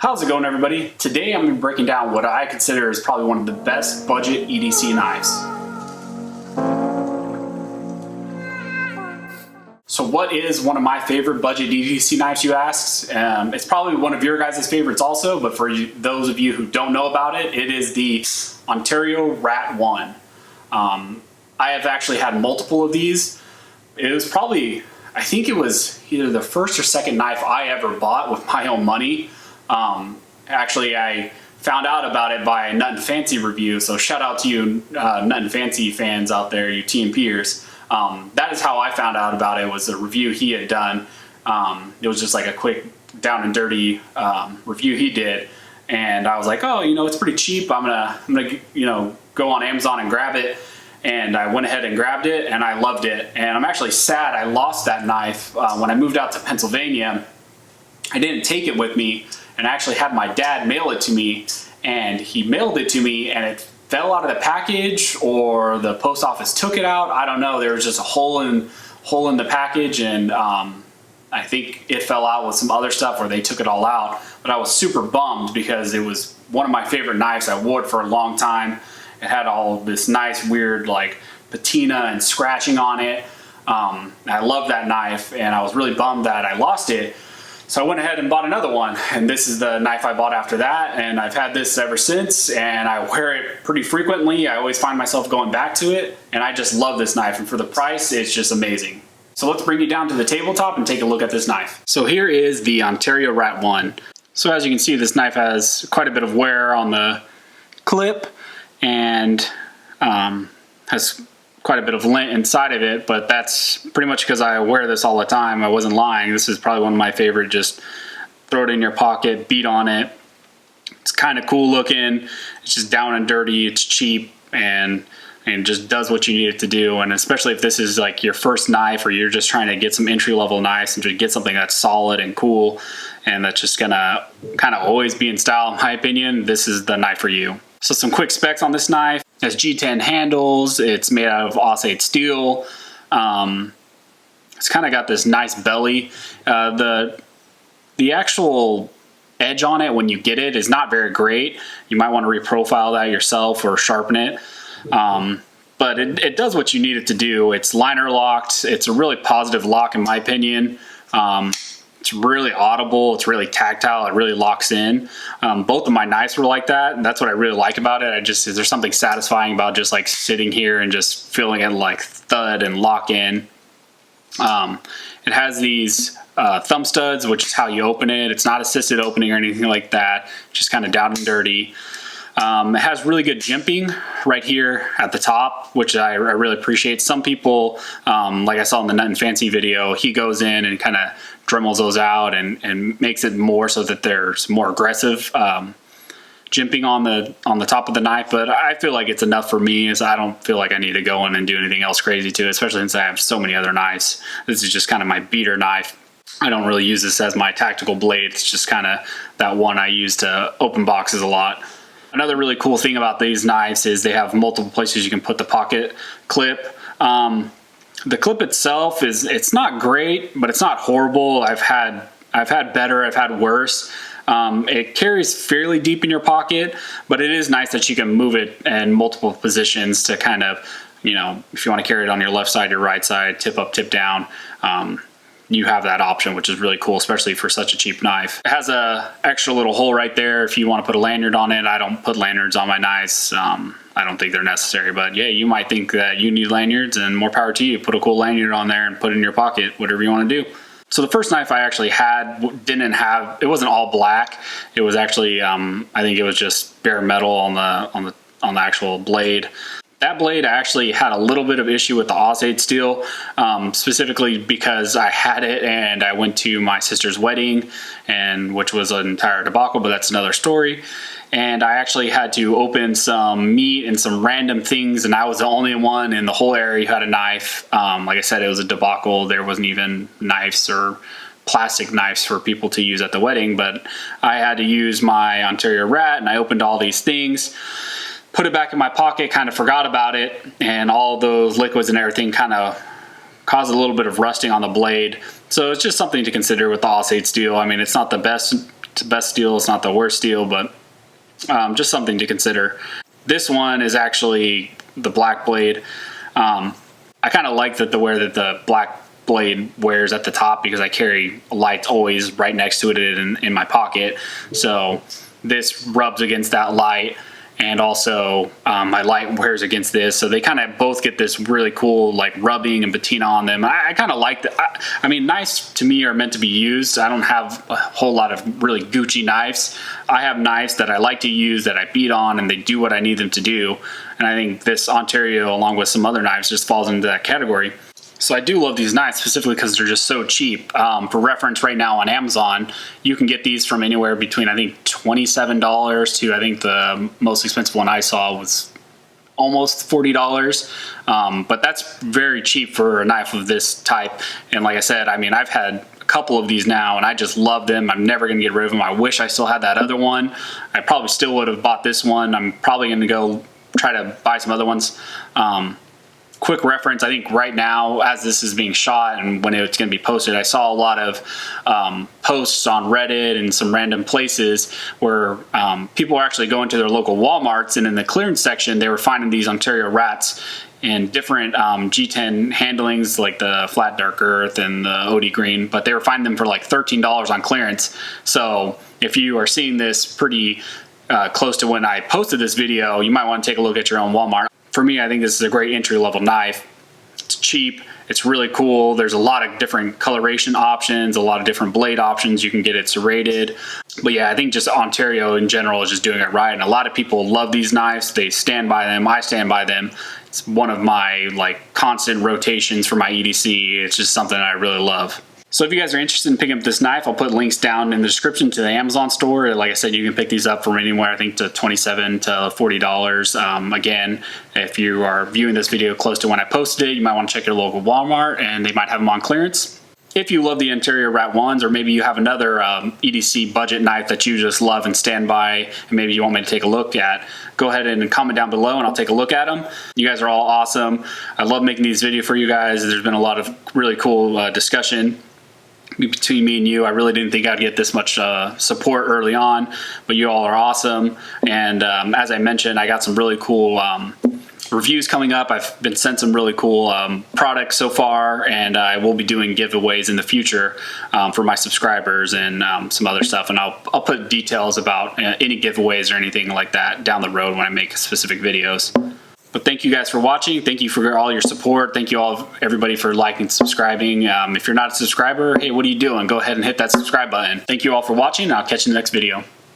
How's it going, everybody? Today I'm going to be breaking down what I consider is probably one of the best budget EDC knives. So what is one of my favorite budget EDC knives, you ask? It's probably one of your guys' favorites also, but for those of you who don't know about it, it is the Ontario Rat 1. I have actually had multiple of these. It was probably, I think it was either the first or second knife I ever bought with my own money. Actually, I found out about it by a Nut and Fancy review, so shout out to you Nut and Fancy fans out there, you TMPers. That is how I found out about it, was a review he had done. It was just like a quick down and dirty review he did, and I was like, oh, you know, it's pretty cheap. I'm gonna you know, go on Amazon and grab it. And I went ahead and grabbed it, and I loved it. And I'm actually sad I lost that knife when I moved out to Pennsylvania. I didn't take it with me, and I actually had my dad mail it to me, and he mailed it to me and it fell out of the package, or the post office took it out. I don't know. There was just a hole in the package, and I think it fell out with some other stuff, or they took it all out. But I was super bummed because it was one of my favorite knives. I wore it for a long time. It had all this nice weird like patina and scratching on it. I love that knife, and I was really bummed that I lost it. So I went ahead and bought another one, and this is the knife I bought after that, and I've had this ever since, and I wear it pretty frequently. I always find myself going back to it, and I just love this knife, and for the price, it's just amazing. So let's bring you down to the tabletop and take a look at this knife. So here is the Ontario Rat 1. So as you can see, this knife has quite a bit of wear on the clip, and has quite a bit of lint inside of it, but that's pretty much because I wear this all the time. I wasn't lying. This is probably one of my favorite. Just throw it in your pocket, beat on it. It's kind of cool looking. It's just down and dirty. It's cheap, and just does what you need it to do. And especially if this is like your first knife, or you're just trying to get some entry-level knives and to get something that's solid and cool and that's just gonna kind of always be in style, in my opinion, this is the knife for you. So some quick specs on this knife. It has G10 handles. It's made out of Aussite steel. It's kind of got this nice belly. The actual edge on it when you get it is not very great. You might want to reprofile that yourself or sharpen it. But it does what you need it to do. It's liner locked. It's a really positive lock in my opinion. It's really audible. It's really tactile. It really locks in. Both of my knives were like that, and that's what I really like about it. There's something satisfying about just like sitting here and just feeling it like thud and lock in. It has these thumb studs, which is how you open it. It's not assisted opening or anything like that. Just kind of down and dirty. It has really good jimping right here at the top, which I really appreciate. Some people, like I saw in the Nut and Fancy video, he goes in and kind of dremels those out and makes it more so that there's more aggressive jimping on the top of the knife. But I feel like it's enough for me, as I don't feel like I need to go in and do anything else crazy to it, especially since I have so many other knives. This is just kind of my beater knife. I don't really use this as my tactical blade. It's just kind of that one I use to open boxes a lot. Another really cool thing about these knives is they have multiple places you can put the pocket clip. The clip itself it's not great, but it's not horrible. I've had better, I've had worse. It carries fairly deep in your pocket, but it is nice that you can move it in multiple positions to kind of, you know, if you want to carry it on your left side, your right side, tip up, tip down. You have that option, which is really cool, especially for such a cheap knife. It has a extra little hole right there if you want to put a lanyard on it. I don't put lanyards on my knives. I don't think they're necessary, but yeah, you might think that you need lanyards, and more power to you. Put a cool lanyard on there and put it in your pocket, whatever you want to do. So the first knife I actually had it wasn't all black. It was actually, I think it was just bare metal on the actual blade. That blade actually had a little bit of issue with the Aussite steel, specifically because I had it and I went to my sister's wedding, which was an entire debacle, but that's another story. And I actually had to open some meat and some random things, and I was the only one in the whole area who had a knife. Like I said, it was a debacle. There wasn't even knives or plastic knives for people to use at the wedding, but I had to use my Ontario Rat, and I opened all these things, put it back in my pocket, kind of forgot about it, and all those liquids and everything kind of caused a little bit of rusting on the blade. So it's just something to consider with the Aussite steel. I mean, it's not the best the best steel, it's not the worst steel, but just something to consider. This one is actually the black blade. I kind of like that the way that the black blade wears at the top, because I carry lights always right next to it in my pocket. So this rubs against that light, and also my light wears against this. So they kind of both get this really cool like rubbing and patina on them. I kind of like that. I mean, knives to me are meant to be used. I don't have a whole lot of really Gucci knives. I have knives that I like to use, that I beat on, and they do what I need them to do. And I think this Ontario, along with some other knives, just falls into that category. So I do love these knives specifically because they're just so cheap. For reference, right now on Amazon, you can get these from anywhere between, I think, $27 to, I think the most expensive one I saw was almost $40. But that's very cheap for a knife of this type. And like I said, I mean, I've had a couple of these now and I just love them. I'm never gonna get rid of them. I wish I still had that other one. I probably still would have bought this one. I'm probably gonna go try to buy some other ones. Quick reference, I think right now as this is being shot and when it's going to be posted, I saw a lot of posts on Reddit and some random places where people are actually going to their local Walmarts, and in the clearance section they were finding these Ontario rats in different G10 handlings, like the flat dark earth and the OD green, but they were finding them for like $13 on clearance. So if you are seeing this pretty close to when I posted this video, you might want to take a look at your own Walmart. For me, I think this is a great entry-level knife. It's cheap, it's really cool. There's a lot of different coloration options, a lot of different blade options. You can get it serrated. But yeah, I think just Ontario in general is just doing it right. And a lot of people love these knives. They stand by them. I stand by them. It's one of my like constant rotations for my EDC. It's just something I really love. So if you guys are interested in picking up this knife, I'll put links down in the description to the Amazon store. Like I said, you can pick these up from anywhere, I think, to $27 to $40. Again, if you are viewing this video close to when I posted it, you might want to check your local Walmart and they might have them on clearance. If you love the Ontario Rat 1s, or maybe you have another EDC budget knife that you just love and stand by, and maybe you want me to take a look at, go ahead and comment down below and I'll take a look at them. You guys are all awesome. I love making these videos for you guys. There's been a lot of really cool discussion between me and you. I really didn't think I'd get this much support early on, but you all are awesome. And as I mentioned, I got some really cool reviews coming up. I've been sent some really cool products so far, and I will be doing giveaways in the future for my subscribers and some other stuff. And I'll put details about any giveaways or anything like that down the road when I make specific videos. But thank you guys for watching. Thank you for all your support. Thank you all, everybody, for liking and subscribing. If you're not a subscriber, hey, what are you doing? Go ahead and hit that subscribe button. Thank you all for watching. I'll catch you in the next video.